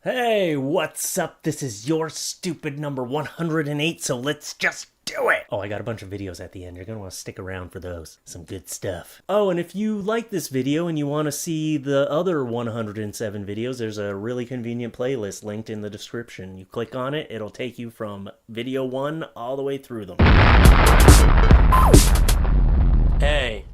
Hey, what's up? This is your stupid number 108, so let's just do it! Oh, I got a bunch of videos at the end. You're gonna want to stick around for those. Some good stuff. Oh, and if you like this video and you want to see the other 107 videos, there's a really convenient playlist linked in the description. You click on it, it'll take you from video 1 all the way through them. Hey,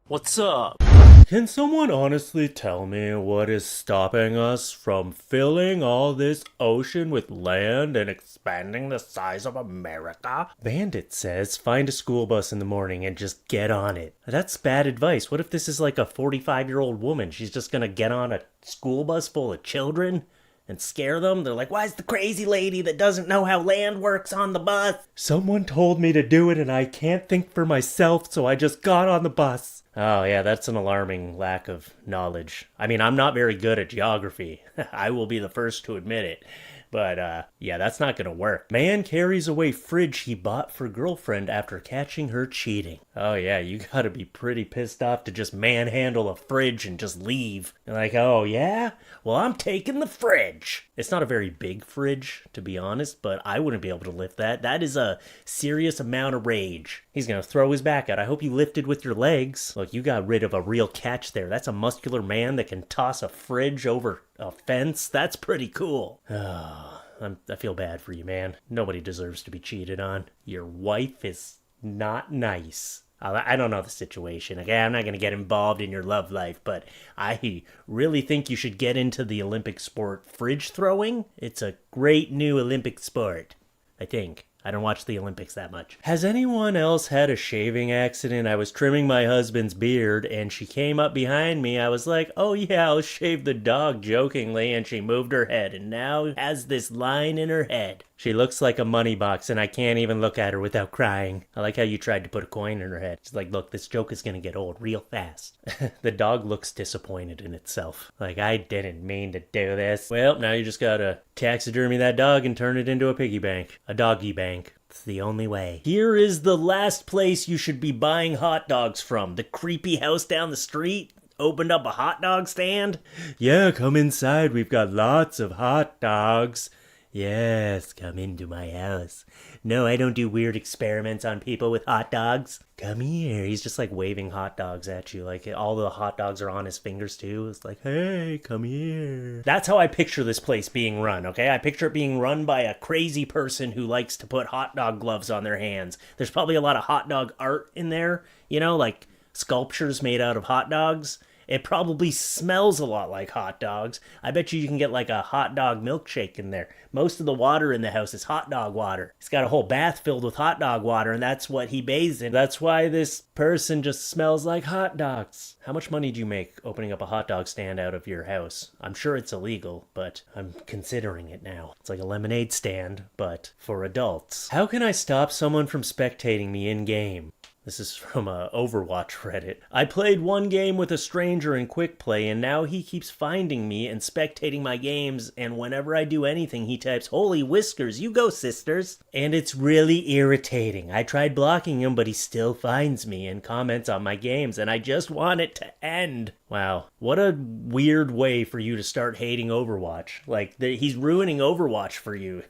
what's up? Can someone honestly tell me what is stopping us from filling all this ocean with land and expanding the size of America? Bandit says find a school bus in the morning and just get on it. That's bad advice. What if this is like a 45-year-old woman? She's just gonna get on a school bus full of children and scare them? They're like, why is the crazy lady that doesn't know how land works on the bus? Someone told me to do it and I can't think for myself, so I just got on the bus. Oh yeah, that's an alarming lack of knowledge. I mean, I'm not very good at geography. I will be the first to admit it. But, yeah, that's not gonna work. Man carries away fridge he bought for girlfriend after catching her cheating. Oh yeah, you gotta be pretty pissed off to just manhandle a fridge and just leave. You're like, oh yeah? Well, I'm taking the fridge. It's not a very big fridge, to be honest, but I wouldn't be able to lift that. That is a serious amount of rage. He's gonna throw his back out. I hope you lifted with your legs. Look, you got rid of a real catch there. That's a muscular man that can toss a fridge over a fence. That's pretty cool. I feel bad for you, man. Nobody deserves to be cheated on. Your wife is not nice. I don't know the situation. Okay, I'm not going to get involved in your love life, but I really think you should get into the Olympic sport fridge throwing. It's a great new Olympic sport, I think. I don't watch the Olympics that much. Has anyone else had a shaving accident? I was trimming my husband's beard and she came up behind me. I was like, oh yeah, I'll shave the dog jokingly, and she moved her head and now has this line in her head. She looks like a money box and I can't even look at her without crying. I like how you tried to put a coin in her head. She's like, look, this joke is gonna get old real fast. The dog looks disappointed in itself. Like, I didn't mean to do this. Well, now you just gotta taxidermy that dog and turn it into a piggy bank. A doggy bank. It's the only way. Here is the last place you should be buying hot dogs from. The creepy house down the street opened up a hot dog stand. Yeah, come inside. We've got lots of hot dogs. Yes, come into my house. No, I don't do weird experiments on people with hot dogs. Come here. He's just like waving hot dogs at you. Like all the hot dogs are on his fingers too. It's like, hey, come here. That's how I picture this place being run, okay? I picture it being run by a crazy person who likes to put hot dog gloves on their hands. There's probably a lot of hot dog art in there, you know, like sculptures made out of hot dogs. It probably smells a lot like hot dogs. I bet you can get like a hot dog milkshake in there. Most of the water in the house is hot dog water. He's got a whole bath filled with hot dog water, and that's what he bathes in. That's why this person just smells like hot dogs. How much money do you make opening up a hot dog stand out of your house? I'm sure it's illegal, but I'm considering it now. It's like a lemonade stand, but for adults. How can I stop someone from spectating me in-game? This is from Overwatch Reddit. I played one game with a stranger in quick play, and now he keeps finding me and spectating my games, and whenever I do anything, he types, holy whiskers, you go sisters. And it's really irritating. I tried blocking him, but he still finds me and comments on my games, and I just want it to end. Wow, what a weird way for you to start hating Overwatch. Like, he's ruining Overwatch for you.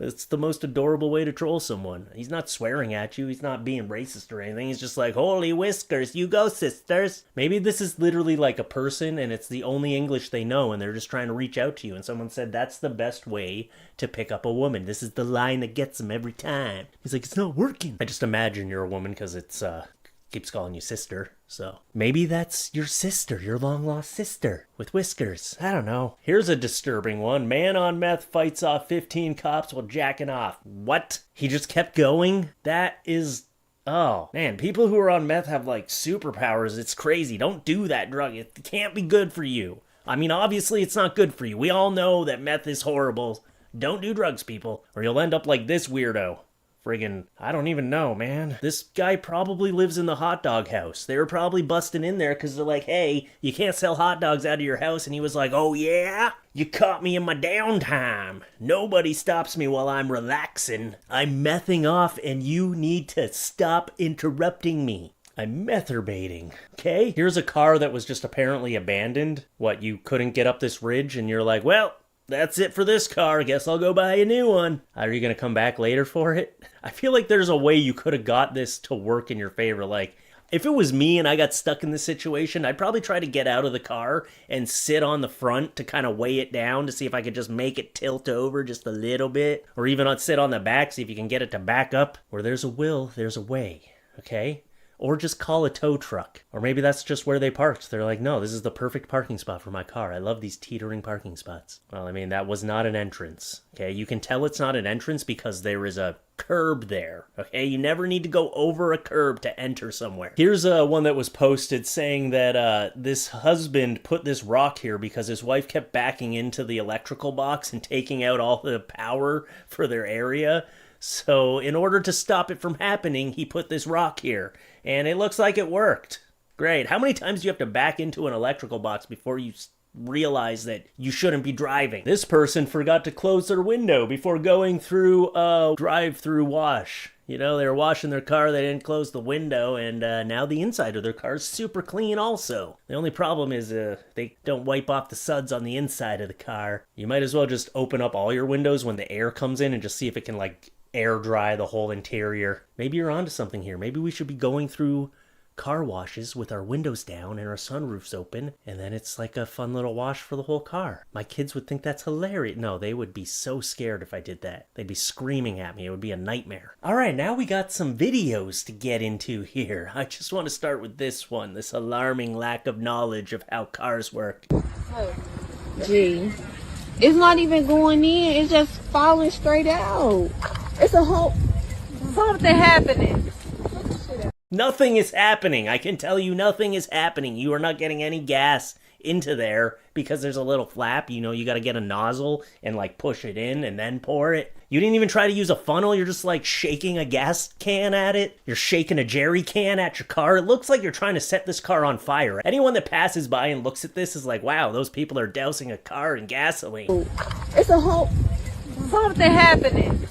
It's the most adorable way to troll someone. He's not swearing at you. He's not being racist or anything. He's just like, holy whiskers, you go, sisters. Maybe this is literally like a person and it's the only English they know and they're just trying to reach out to you. And someone said, that's the best way to pick up a woman. This is the line that gets them every time. He's like, it's not working. I just imagine you're a woman because it's, keeps calling you sister. So maybe that's your sister, your long-lost sister with whiskers. I don't know. Here's a disturbing one. Man on meth fights off 15 cops while jacking off. What? He just kept going? That is... Oh, man, people who are on meth have, like, superpowers. It's crazy. Don't do that drug. It can't be good for you. I mean, obviously it's not good for you. We all know that meth is horrible. Don't do drugs, people, or you'll end up like this weirdo. Friggin', I don't even know, man. This guy probably lives in the hot dog house. They were probably busting in there because they're like, hey, you can't sell hot dogs out of your house. And he was like, oh yeah? You caught me in my downtime. Nobody stops me while I'm relaxing. I'm mething off and you need to stop interrupting me. I'm metherbating. Okay? Here's a car that was just apparently abandoned. What, you couldn't get up this ridge and you're like, well, that's it for this car. Guess I'll go buy a new one. Are you gonna come back later for it? I feel like there's a way you could have got this to work in your favor. Like, if it was me and I got stuck in this situation, I'd probably try to get out of the car and sit on the front to kind of weigh it down to see if I could just make it tilt over just a little bit. Or even sit on the back, see if you can get it to back up. Where there's a will, there's a way, okay? Or just call a tow truck. Or maybe that's just where they parked. They're like, no, this is the perfect parking spot for my car. I love these teetering parking spots. Well, I mean, that was not an entrance. Okay, you can tell it's not an entrance because there is a curb there. Okay, you never need to go over a curb to enter somewhere. Here's one that was posted saying that this husband put this rock here because his wife kept backing into the electrical box and taking out all the power for their area. So in order to stop it from happening, he put this rock here. And it looks like it worked. Great. How many times do you have to back into an electrical box before you realize that you shouldn't be driving? This person forgot to close their window before going through a drive-through wash. You know, they were washing their car, they didn't close the window, and now the inside of their car is super clean also. The only problem is they don't wipe off the suds on the inside of the car. You might as well just open up all your windows when the air comes in and just see if it can, like, air dry the whole interior. Maybe you're onto something here. Maybe we should be going through car washes with our windows down and our sunroofs open, and then it's like a fun little wash for the whole car. My kids would think that's hilarious. No, they would be so scared if I did that. They'd be screaming at me. It would be a nightmare. All right, now we got some videos to get into here. I just want to start with this one, this alarming lack of knowledge of how cars work. Gee, it's not even going in. It's just falling straight out. It's a whole... Something happening. Nothing is happening. I can tell you nothing is happening. You are not getting any gas into there because there's a little flap. You know, you got to get a nozzle and like push it in and then pour it. You didn't even try to use a funnel. You're just like shaking a gas can at it. You're shaking a jerry can at your car. It looks like you're trying to set this car on fire. Anyone that passes by and looks at this is like, wow, those people are dousing a car in gasoline. It's a whole... Something happening.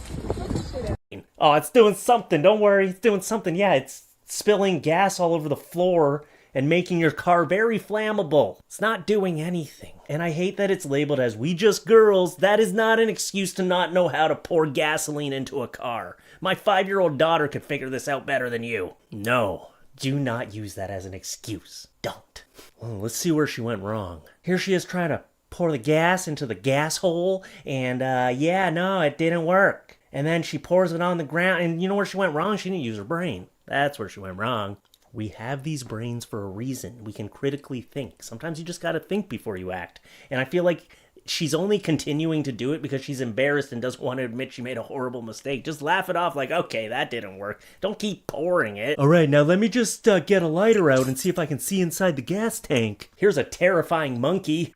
Oh, it's doing something. Don't worry. It's doing something. Yeah, it's spilling gas all over the floor and making your car very flammable. It's not doing anything. And I hate that it's labeled as "we just girls." That is not an excuse to not know how to pour gasoline into a car. My 5-year-old daughter could figure this out better than you. No, do not use that as an excuse. Don't. Well, let's see where she went wrong. Here she is trying to pour the gas into the gas hole, and yeah, no, it didn't work. And then she pours it on the ground, and you know where she went wrong? She didn't use her brain. That's where she went wrong. We have these brains for a reason. We can critically think. Sometimes you just gotta think before you act. And I feel like she's only continuing to do it because she's embarrassed and doesn't want to admit she made a horrible mistake. Just laugh it off like, okay, that didn't work. Don't keep pouring it. All right, now let me just get a lighter out and see if I can see inside the gas tank. Here's a terrifying monkey.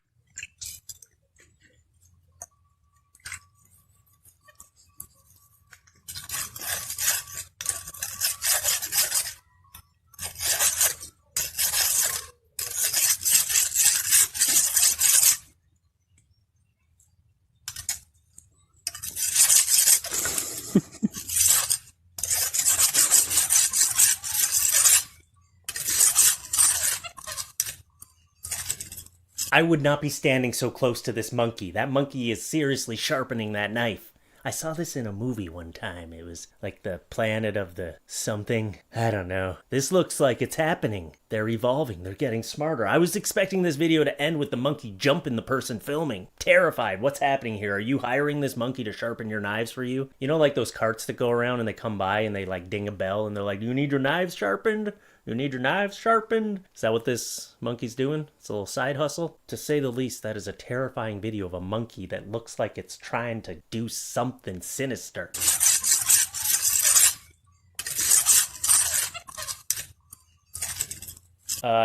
I would not be standing so close to this monkey. That monkey is seriously sharpening that knife. I saw this in a movie one time. It was like the planet of the something. I don't know. This looks like it's happening. They're evolving. They're getting smarter. I was expecting this video to end with the monkey jumping the person filming. Terrified. What's happening here? Are you hiring this monkey to sharpen your knives for you? You know, like those carts that go around and they come by and they like ding a bell and they're like, do you need your knives sharpened? You need your knives sharpened? Is that what this monkey's doing? It's a little side hustle? To say the least, that is a terrifying video of a monkey that looks like it's trying to do something sinister.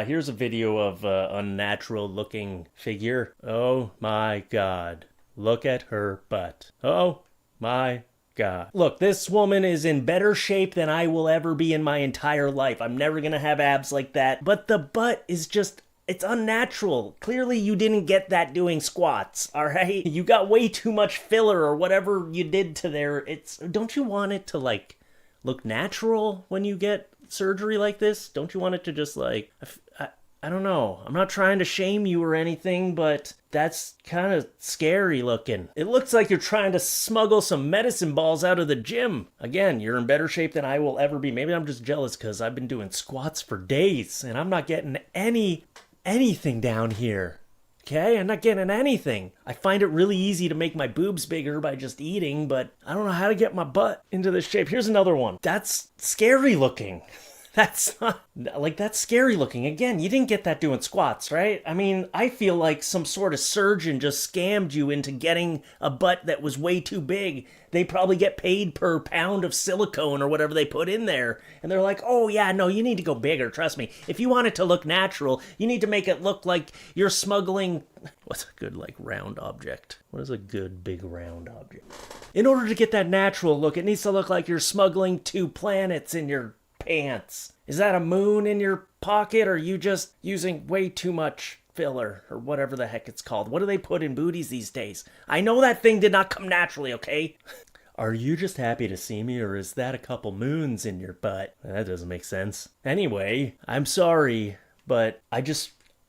Here's a video of an unnatural looking figure. Oh my god. Look at her butt. Oh my god. Look, this woman is in better shape than I will ever be in my entire life. I'm never gonna have abs like that. But the butt is just, it's unnatural. Clearly you didn't get that doing squats, alright? You got way too much filler or whatever you did to there. Don't you want it to like look natural when you get surgery like this? Don't you want it to just like, I don't know. I'm not trying to shame you or anything, but that's kind of scary looking. It looks like you're trying to smuggle some medicine balls out of the gym. Again, you're in better shape than I will ever be. Maybe I'm just jealous because I've been doing squats for days and I'm not getting anything down here. Okay, I'm not getting anything. I find it really easy to make my boobs bigger by just eating, but I don't know how to get my butt into this shape. Here's another one. That's scary looking. That's not, like, that's scary looking. Again, you didn't get that doing squats, right? I mean, I feel like some sort of surgeon just scammed you into getting a butt that was way too big. They probably get paid per pound of silicone or whatever they put in there. And they're like, oh yeah, no, you need to go bigger, trust me. If you want it to look natural, you need to make it look like you're smuggling... What's a good, like, round object? What is a good, big, round object? In order to get that natural look, it needs to look like you're smuggling 2 planets in your pants. Is that a moon in your pocket, or are you just using way too much filler, or whatever the heck it's called? What do they put in booties these days? I know that thing did not come naturally, okay? Are you just happy to see me, or is that a couple moons in your butt? That doesn't make sense. Anyway, I'm sorry, but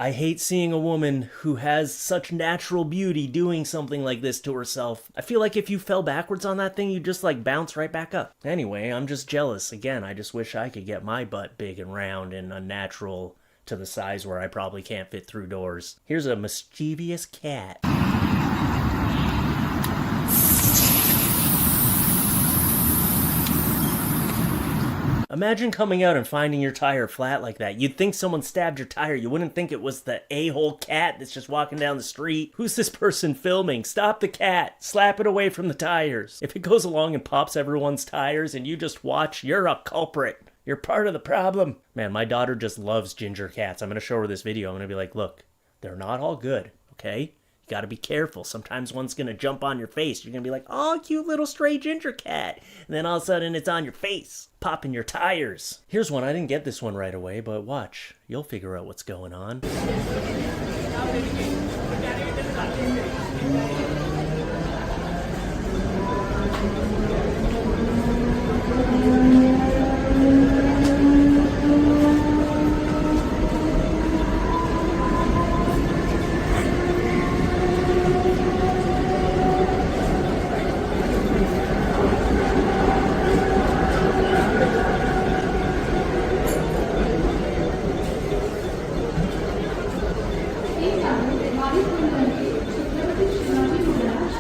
I hate seeing a woman who has such natural beauty doing something like this to herself. I feel like if you fell backwards on that thing, you'd just like bounce right back up. Anyway, I'm just jealous. Again, I just wish I could get my butt big and round and unnatural to the size where I probably can't fit through doors. Here's a mischievous cat. Imagine coming out and finding your tire flat like that. You'd think someone stabbed your tire. You wouldn't think it was the a-hole cat that's just walking down the street. Who's this person filming? Stop the cat. Slap it away from the tires. If it goes along and pops everyone's tires and you just watch, you're a culprit. You're part of the problem. Man, my daughter just loves ginger cats. I'm going to show her this video. I'm going to be like, look, they're not all good, okay? You gotta be careful. Sometimes one's gonna jump on your face. You're gonna be like, oh, cute little stray ginger cat. And then all of a sudden it's on your face, popping your tires. Here's one. I didn't get this one right away, but watch. You'll figure out what's going on.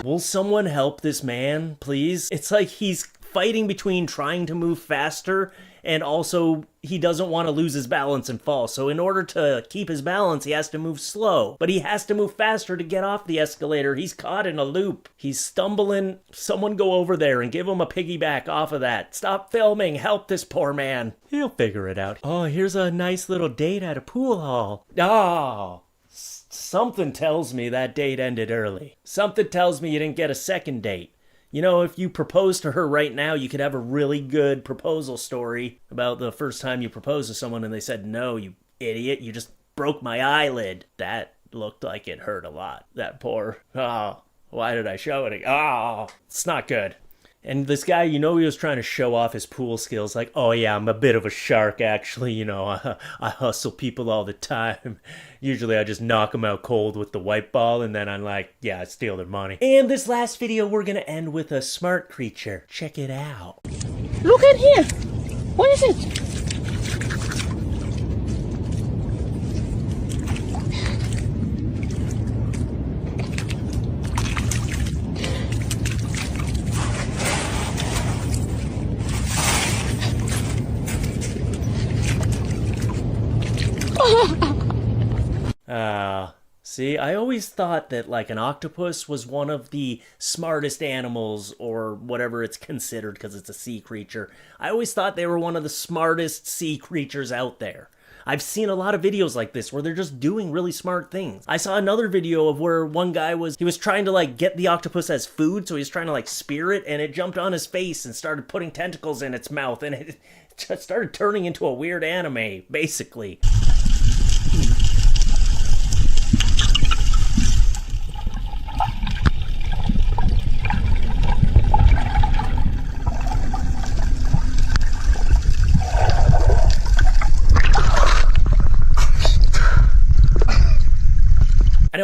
Will someone help this man, please? It's like he's fighting between trying to move faster and also he doesn't want to lose his balance and fall. So in order to keep his balance, he has to move slow. But he has to move faster to get off the escalator. He's caught in a loop. He's stumbling. Someone go over there and give him a piggyback off of that. Stop filming. Help this poor man. He'll figure it out. Oh, here's a nice little date at a pool hall. Oh. Something tells me that date ended early. Something tells me you didn't get a second date. You know, if you propose to her right now, you could have a really good proposal story about the first time you proposed to someone and they said, no, you idiot, you just broke my eyelid. That looked like it hurt a lot. That poor, why did I show it? It's not good. And this guy, you know, he was trying to show off his pool skills. Like, oh yeah, I'm a bit of a shark, actually. You know, I hustle people all the time. Usually I just knock them out cold with the white ball, and then I'm like, yeah, I steal their money. And this last video, we're going to end with a smart creature. Check it out. Look at here. What is it? See, I always thought that, like, an octopus was one of the smartest animals, or whatever it's considered because it's a sea creature. I always thought they were one of the smartest sea creatures out there. I've seen a lot of videos like this where they're just doing really smart things. I saw another video of where one guy was trying to, like, get the octopus as food, so he was trying to, like, spear it, and it jumped on his face and started putting tentacles in its mouth, and it just started turning into a weird anime, basically.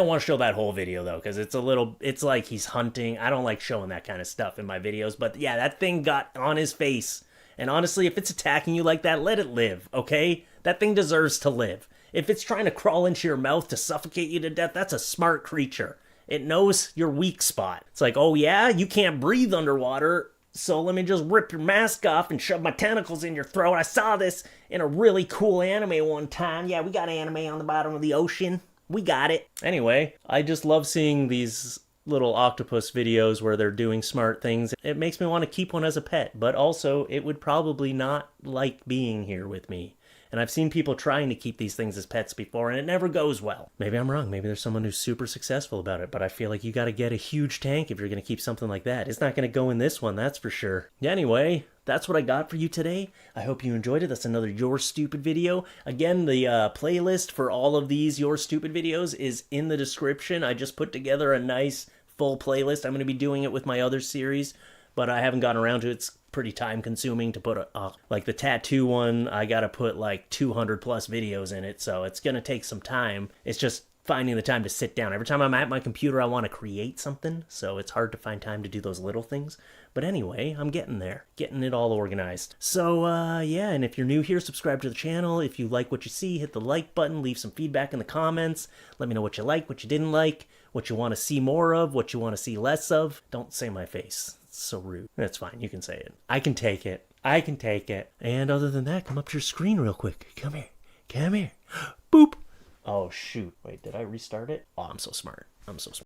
want to show that whole video though, because it's like he's hunting. I don't like showing that kind of stuff in my videos, but yeah, that thing got on his face. And honestly, if it's attacking you like that, let it live, okay? That thing deserves to live. If it's trying to crawl into your mouth to suffocate you to death, that's a smart creature. It knows your weak spot. It's like, oh yeah, you can't breathe underwater, so let me just rip your mask off and shove my tentacles in your throat. I saw this in a really cool anime one time. Yeah, we got anime on the bottom of the ocean. We got it. Anyway, I just love seeing these little octopus videos where they're doing smart things. It makes me want to keep one as a pet, but also it would probably not like being here with me. And I've seen people trying to keep these things as pets before, and it never goes well. Maybe I'm wrong. Maybe there's someone who's super successful about it, but I feel like you got to get a huge tank if you're going to keep something like that. It's not going to go in this one, that's for sure. Anyway, that's what I got for you today. I hope you enjoyed it. That's another Your Stupid video. Again, the playlist for all of these Your Stupid videos is in the description. I just put together a nice full playlist. I'm going to be doing it with my other series, but I haven't gotten around to it. It's pretty time consuming to put like the tattoo one. I gotta put like 200 plus videos in it, so it's gonna take some time. It's just finding the time to sit down. Every time I'm at my computer I want to create something, so it's hard to find time to do those little things. But anyway, I'm getting there, getting it all organized. So yeah, and if you're new here, subscribe to the channel. If you like what you see, hit the like button, leave some feedback in the comments. Let me know what you like, what you didn't like, what you want to see more of, what you want to see less of. Don't say my face. It's so rude. That's fine. You can say it. I can take it. I can take it. And other than that, come up to your screen real quick. Come here. Come here. Boop. Oh, shoot. Wait, did I restart it? Oh, I'm so smart. I'm so smart.